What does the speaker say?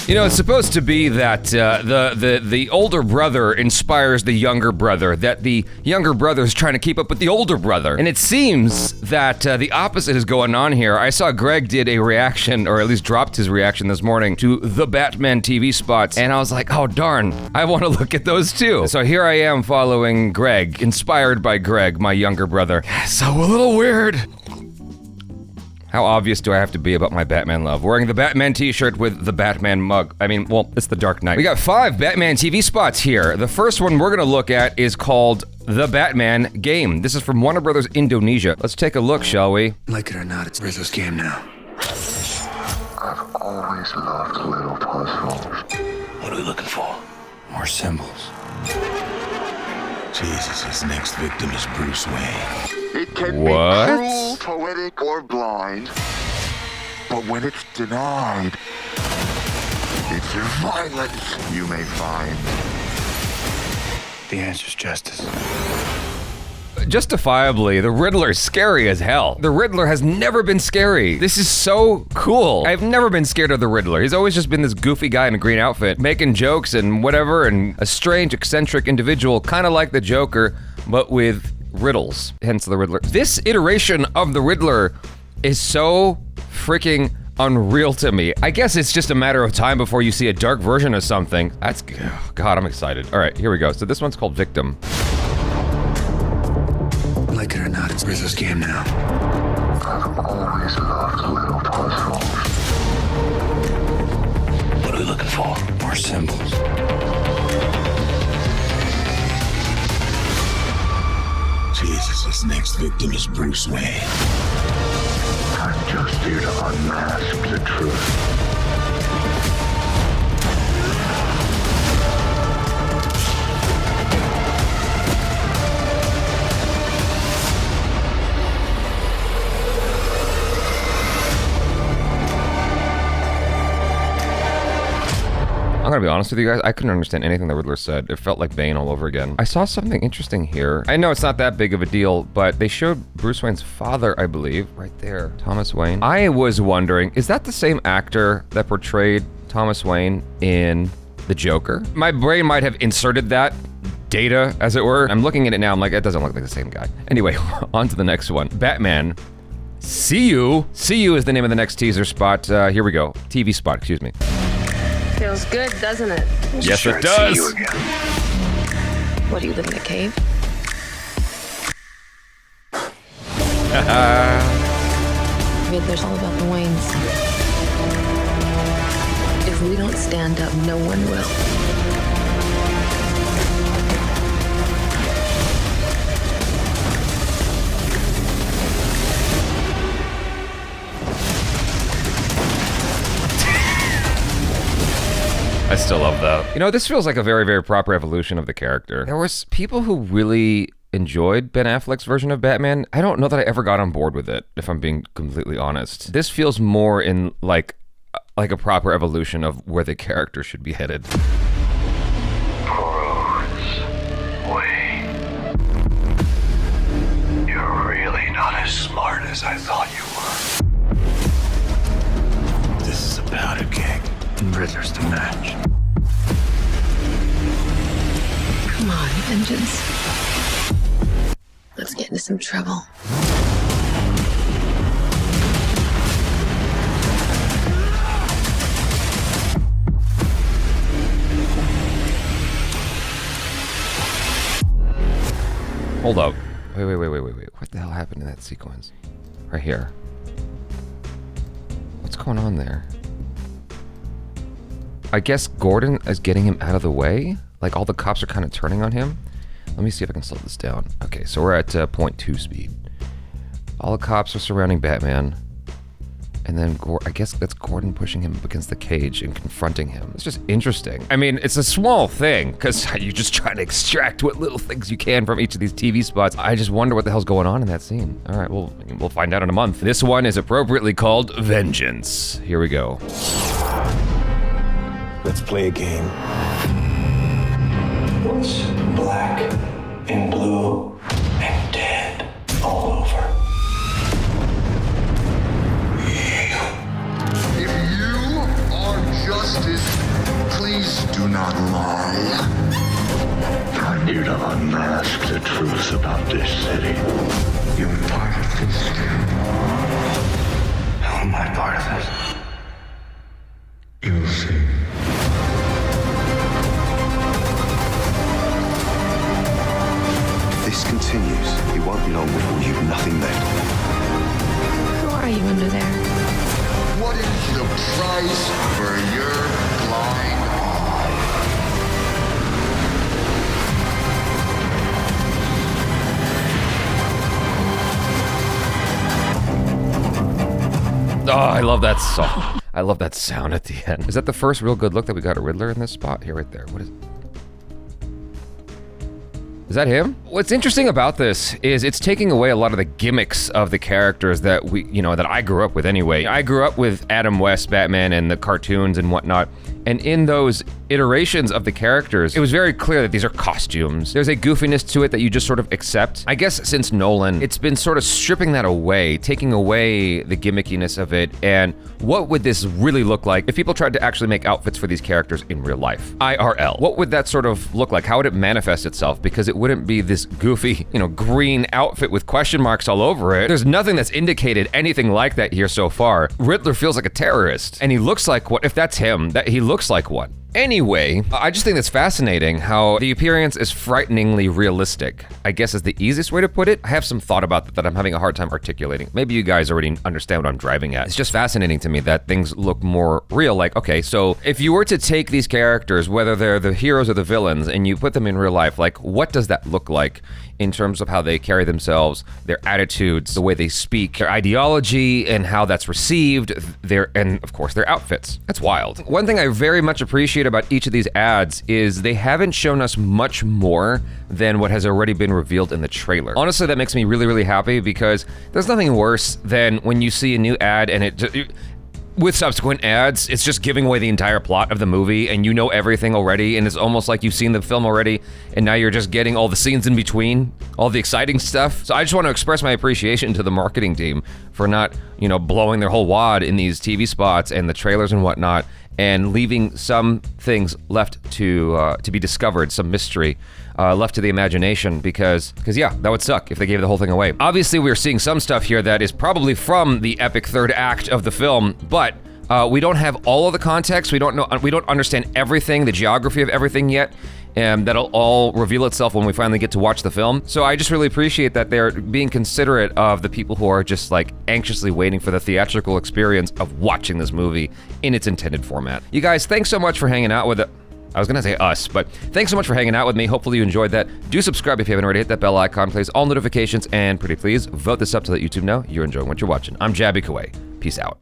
You know, it's supposed to be that the older brother inspires the younger brother, that the younger brother is trying to keep up with the older brother. And it seems that the opposite is going on here. I saw Greg did a reaction, or at least dropped his reaction this morning to the Batman TV spots, and I was like, oh darn, I want to look at those too. So here I am following Greg, inspired by Greg, my younger brother. So a little weird. How obvious do I have to be about my Batman love? Wearing the Batman t-shirt with the Batman mug. I mean, well, it's the Dark Knight. We got 5 Batman TV spots here. The first one we're gonna look at is called The Batman Game. This is from Warner Brothers Indonesia. Let's take a look, shall we? Like it or not, it's Rizzo's game now. I've always loved little puzzles. What are we looking for? More symbols. Jesus, his next victim is Bruce Wayne. It can What? be cruel, poetic, or blind. But when it's denied, it's violence you may find. The answer's justice. Justifiably, the Riddler's scary as hell. The Riddler has never been scary. This is so cool. I've never been scared of the Riddler. He's always just been this goofy guy in a green outfit, making jokes and whatever, and a strange, eccentric individual, kind of like the Joker, but with riddles, hence the Riddler. This iteration of the Riddler is so freaking unreal to me. I guess it's just a matter of time before you see a dark version of something. That's, oh God, I'm excited. All right, here we go. So this one's called Victim. Like it or not, it's Rizzo's game now. I've always loved little puzzles. What are we looking for? More symbols. Jesus, his next victim is Bruce Wayne. I'm just here to unmask the truth. I'm gonna be honest with you guys, I couldn't understand anything the Riddler said. It felt like Bane all over again. I saw something interesting here. I know it's not that big of a deal, but they showed Bruce Wayne's father, I believe, right there. Thomas Wayne. I was wondering, is that the same actor that portrayed Thomas Wayne in The Joker? My brain might have inserted that data, as it were. I'm looking at it now, I'm like, it doesn't look like the same guy. Anyway, on to the next one. Batman. See You. See You is the name of the next teaser spot. Here we go. TV spot, excuse me. Feels good, doesn't it? Yes, Sure, it does. see you again. What, do you live in a cave? Riddler's all about the Waynes. If we don't stand up, no one will. I still love that. You know, this feels like a very, very proper evolution of the character. There was people who really enjoyed Ben Affleck's version of Batman. I don't know that I ever got on board with it, if I'm being completely honest. This feels more in like a proper evolution of where the character should be headed. Bruce Wayne. You're really not as smart as I thought you were. This is a powder keg, and Riddler's the match. Come on, Vengeance. Let's get into some trouble. Hold up. Wait. What the hell happened in that sequence? Right here. What's going on there? I guess Gordon is getting him out of the way? Like all the cops are kind of turning on him? Let me see if I can slow this down. Okay, so we're at 0.2 speed. All the cops are surrounding Batman. And then I guess that's Gordon pushing him up against the cage and confronting him. It's just interesting. I mean, it's a small thing, because you just try to extract what little things you can from each of these TV spots. I just wonder what the hell's going on in that scene. All right, well, we'll find out in a month. This one is appropriately called Vengeance. Here we go. Let's play a game. What's black and blue and dead all over? If you are just justice. Please do not lie. I'm here to unmask the truth about this city. You're part of this too. How am I part of this? You'll see. If this continues, it won't be long before you've nothing left. Who are you under there? What is the price for your blind eye? Oh, I love that song. I love that sound at the end. Is that the first real good look that we got at Riddler in this spot? Here, right there. What is it? Is that him? What's interesting about this is it's taking away a lot of the gimmicks of the characters that that I grew up with anyway. I grew up with Adam West Batman and the cartoons and whatnot. And in those iterations of the characters, it was very clear that these are costumes. There's a goofiness to it that you just sort of accept. I guess since Nolan, it's been sort of stripping that away, taking away the gimmickiness of it. And what would this really look like if people tried to actually make outfits for these characters in real life? IRL. What would that sort of look like? How would it manifest itself? Because it wouldn't be this goofy, green outfit with question marks all over it. There's nothing that's indicated anything like that here so far. Riddler feels like a terrorist, and he looks like what? If that's him, that he looks like one. Anyway, I just think that's fascinating how the appearance is frighteningly realistic. I guess is the easiest way to put it. I have some thought about that I'm having a hard time articulating. Maybe you guys already understand what I'm driving at. It's just fascinating to me that things look more real. Like, okay, so if you were to take these characters, whether they're the heroes or the villains, and you put them in real life, like what does that look like in terms of how they carry themselves, their attitudes, the way they speak, their ideology, and how that's received, and of course their outfits. That's wild. One thing I very much appreciate about each of these ads is they haven't shown us much more than what has already been revealed in the trailer. Honestly, that makes me really, really happy because there's nothing worse than when you see a new ad and with subsequent ads, it's just giving away the entire plot of the movie and you know everything already and it's almost like you've seen the film already and now you're just getting all the scenes in between, all the exciting stuff. So I just want to express my appreciation to the marketing team for not, blowing their whole wad in these TV spots and the trailers and whatnot and leaving some things left to be discovered, some mystery left to the imagination because yeah, that would suck if they gave the whole thing away. Obviously, we're seeing some stuff here that is probably from the epic third act of the film, but we don't have all of the context. We don't understand everything, the geography of everything yet. And that'll all reveal itself when we finally get to watch the film. So I just really appreciate that they're being considerate of the people who are just like anxiously waiting for the theatrical experience of watching this movie in its intended format. You guys, thanks so much for hanging out with it. I was gonna say us, but thanks so much for hanging out with me. Hopefully you enjoyed that. Do subscribe if you haven't already. Hit that bell icon, please. All notifications, and pretty please vote this up to let YouTube know you're enjoying what you're watching. I'm Jaby Koay. Peace out.